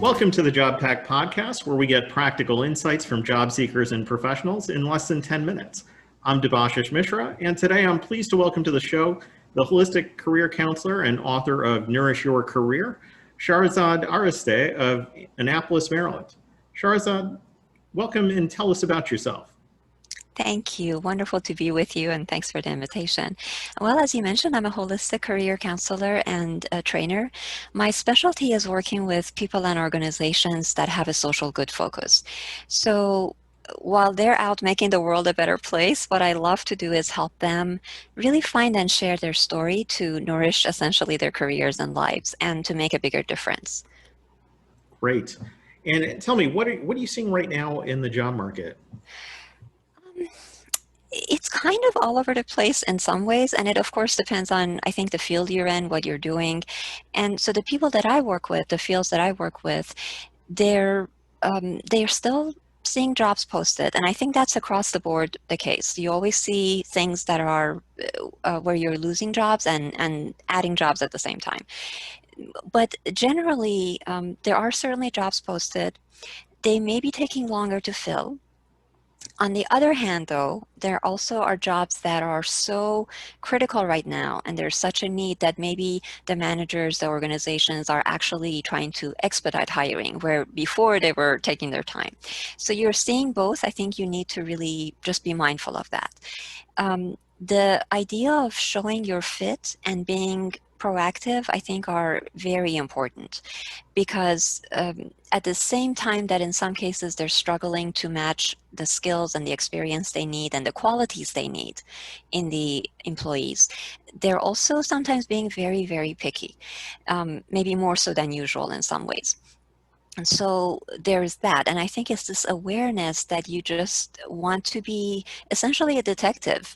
Welcome to the Job Pack Podcast, where we get practical insights from job seekers and professionals in less than 10 minutes. I'm Debashish Mishra, and today I'm pleased to welcome to the show the holistic career counselor and author of Nourish Your Career, Shahrzad Arasteh of Annapolis, Maryland. Shahrzad, welcome and tell us about yourself. Thank you. Wonderful to be with you, and thanks for the invitation. Well, as you mentioned, I'm a holistic career counselor and a trainer. My specialty is working with people and organizations that have a social good focus. So while they're out making the world a better place, what I love to do is help them really find and share their story to nourish essentially their careers and lives and to make a bigger difference. Great. And tell me, what are you seeing right now in the job market? It's kind of all over the place in some ways, and it of course depends on, I think, the field you're in, what you're doing. And so the people that I work with, the fields that I work with, they're still seeing jobs posted, and I think that's across the board the case. You always see things that are where you're losing jobs and adding jobs at the same time. But generally, there are certainly jobs posted. They may be taking longer to fill. On the other hand, though, there also are jobs that are so critical right now, and there's such a need that maybe the managers, the organizations are actually trying to expedite hiring, where before they were taking their time. So you're seeing both. I think you need to really just be mindful of that. The idea of showing your fit and being proactive, I think, are very important because at the same time that in some cases they're struggling to match the skills and the experience they need and the qualities they need in the employees, they're also sometimes being very, very picky, maybe more so than usual in some ways. And so there's that. And I think it's this awareness that you just want to be essentially a detective,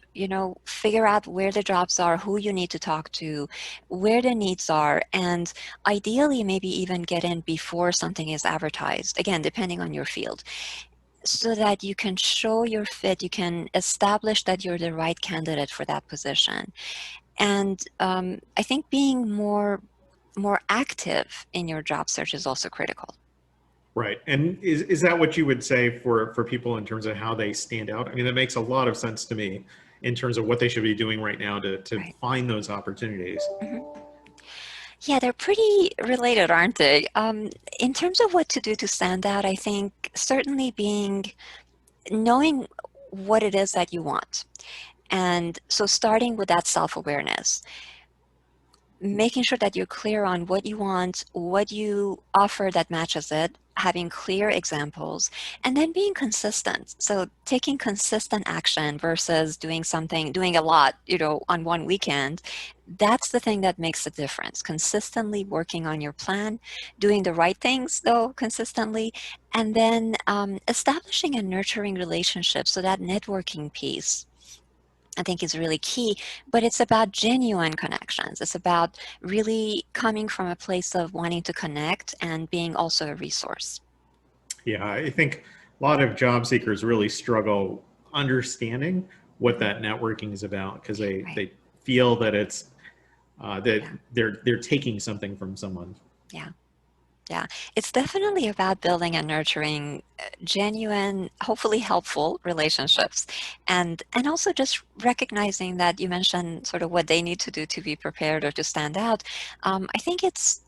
figure out where the jobs are, who you need to talk to, where the needs are, and ideally maybe even get in before something is advertised, again, depending on your field, so that you can show your fit, you can establish that you're the right candidate for that position. And I think being more active in your job search is also critical. Right. And is that what you would say for people in terms of how they stand out? I mean, that makes a lot of sense to me in terms of what they should be doing right now to Right. find those opportunities. Mm-hmm. Yeah, they're pretty related, aren't they? In terms of what to do to stand out, I think certainly knowing what it is that you want. And so starting with that self-awareness, making sure that you're clear on what you want, what you offer that matches it, having clear examples, and then being consistent. So taking consistent action versus doing a lot, on one weekend, that's the thing that makes the difference. Consistently working on your plan, doing the right things, though, consistently, and then establishing and nurturing relationships. So that networking piece, I think, is really key, but it's about genuine connections. It's about really coming from a place of wanting to connect and being also a resource. Yeah, I think a lot of job seekers really struggle understanding what that networking is about because Right. they feel that it's that Yeah. they're taking something from someone. Yeah. Yeah, it's definitely about building and nurturing genuine, hopefully helpful relationships, and also just recognizing that you mentioned sort of what they need to do to be prepared or to stand out. I think it's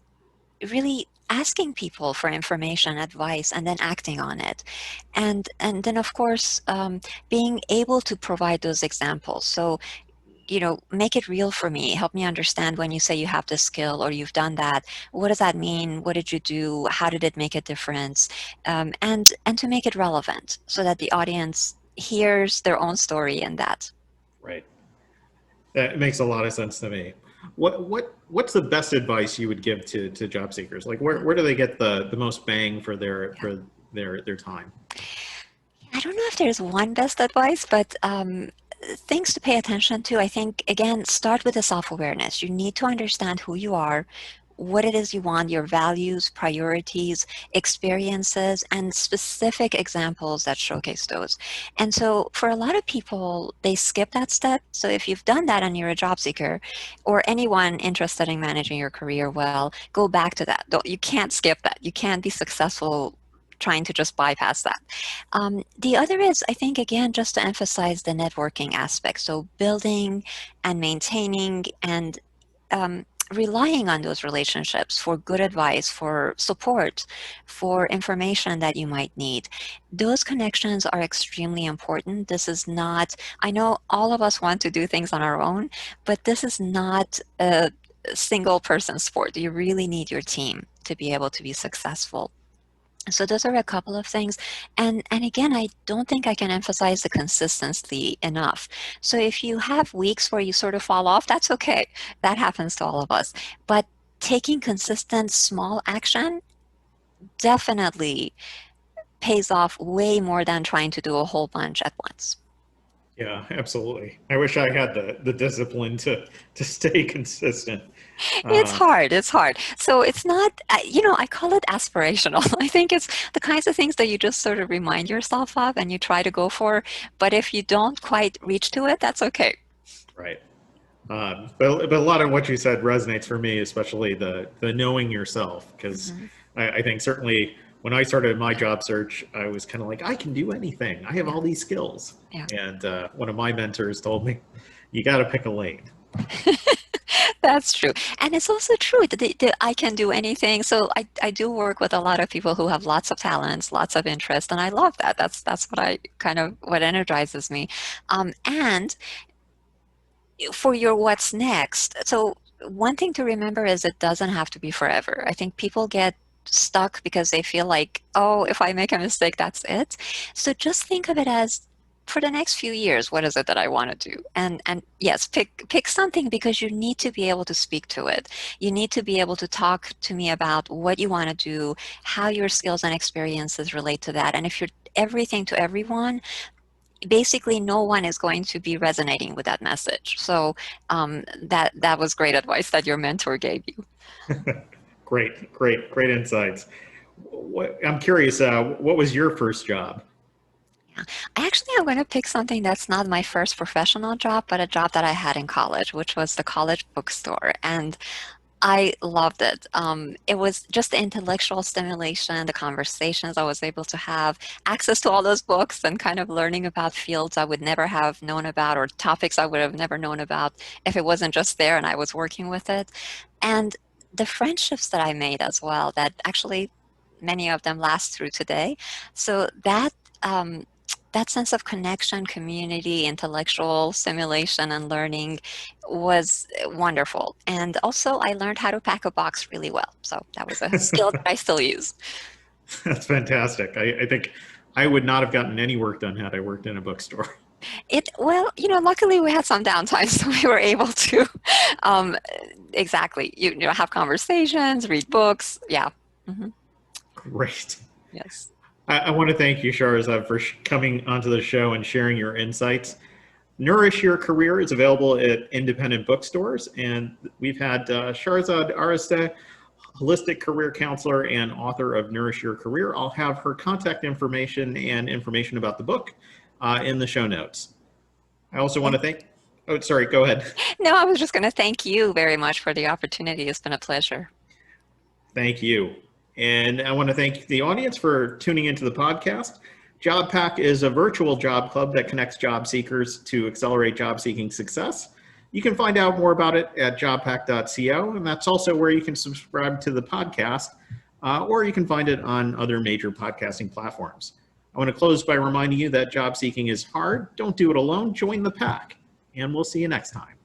really asking people for information, advice, and then acting on it, and then of course being able to provide those examples. So make it real for me. Help me understand when you say you have this skill or you've done that. What does that mean? What did you do? How did it make a difference? And to make it relevant so that the audience hears their own story in that. Right. That makes a lot of sense to me. What's the best advice you would give to job seekers? Like where do they get the most bang for Yeah. their time? I don't know if there's one best advice, but things to pay attention to. I think, again, start with the self-awareness. You need to understand who you are, what it is you want, your values, priorities, experiences, and specific examples that showcase those. And so for a lot of people, they skip that step. So if you've done that and you're a job seeker or anyone interested in managing your career well, go back to that. You can't skip that. You can't be successful trying to just bypass that. The other is, I think, again, just to emphasize the networking aspect. So building and maintaining and relying on those relationships for good advice, for support, for information that you might need. Those connections are extremely important. This is not, I know all of us want to do things on our own, but this is not a single person sport. You really need your team to be able to be successful. So those are a couple of things. And again, I don't think I can emphasize the consistency enough. So if you have weeks where you sort of fall off, that's okay. That happens to all of us. But taking consistent small action definitely pays off way more than trying to do a whole bunch at once. Yeah, absolutely. I wish I had the discipline to stay consistent. It's Uh, hard. It's hard. So it's not, I call it aspirational. I think it's the kinds of things that you just sort of remind yourself of and you try to go for. But if you don't quite reach to it, that's okay. right. But a lot of what you said resonates for me, especially the knowing yourself, because Hmm. I think certainly when I started my job search, I was kind of like, I can do anything. I have Yeah. all these skills. Yeah. And one of my mentors told me, you got to pick a lane. That's true. And it's also true that I can do anything. So I do work with a lot of people who have lots of talents, lots of interest, and I love that. That's what I kind of what energizes me. And for your what's next. So one thing to remember is it doesn't have to be forever. I think people get stuck because they feel like, oh, if I make a mistake, that's it. So just think of it as for the next few years, what is it that I want to do? And yes, pick something because you need to be able to speak to it. You need to be able to talk to me about what you want to do, how your skills and experiences relate to that. And if you're everything to everyone, basically no one is going to be resonating with that message. So that was great advice that your mentor gave you. Great insights. I'm curious, what was your first job? Yeah. I actually am going to pick something that's not my first professional job, but a job that I had in college, which was the college bookstore. And I loved it. It was just the intellectual stimulation, the conversations I was able to have, access to all those books, and kind of learning about fields I would never have known about or topics I would have never known about if it wasn't just there and I was working with it. And the friendships that I made as well, that actually many of them last through today. So that sense of connection, community, intellectual stimulation, and learning was wonderful. And also, I learned how to pack a box really well. So that was a skill that I still use. That's fantastic. I think I would not have gotten any work done had I worked in a bookstore. Well, luckily we had some downtime, so we were able to, um, exactly, have conversations, read books. Yeah. Hmm. Great. Yes. I want to thank you, Shahrzad, for coming onto the show and sharing your insights. Nourish Your Career is available at independent bookstores, and we've had Shahrzad Arasteh, holistic career counselor and author of Nourish Your Career. I'll have her contact information and information about the book in the show notes. I also want to thank, oh, sorry, go ahead. No, I was just going to thank you very much for the opportunity. It's been a pleasure. Thank you. And I want to thank the audience for tuning into the podcast. JobPack is a virtual job club that connects job seekers to accelerate job seeking success. You can find out more about it at jobpack.co, and that's also where you can subscribe to the podcast, or you can find it on other major podcasting platforms. I want to close by reminding you that job seeking is hard. Don't do it alone. Join the pack, and we'll see you next time.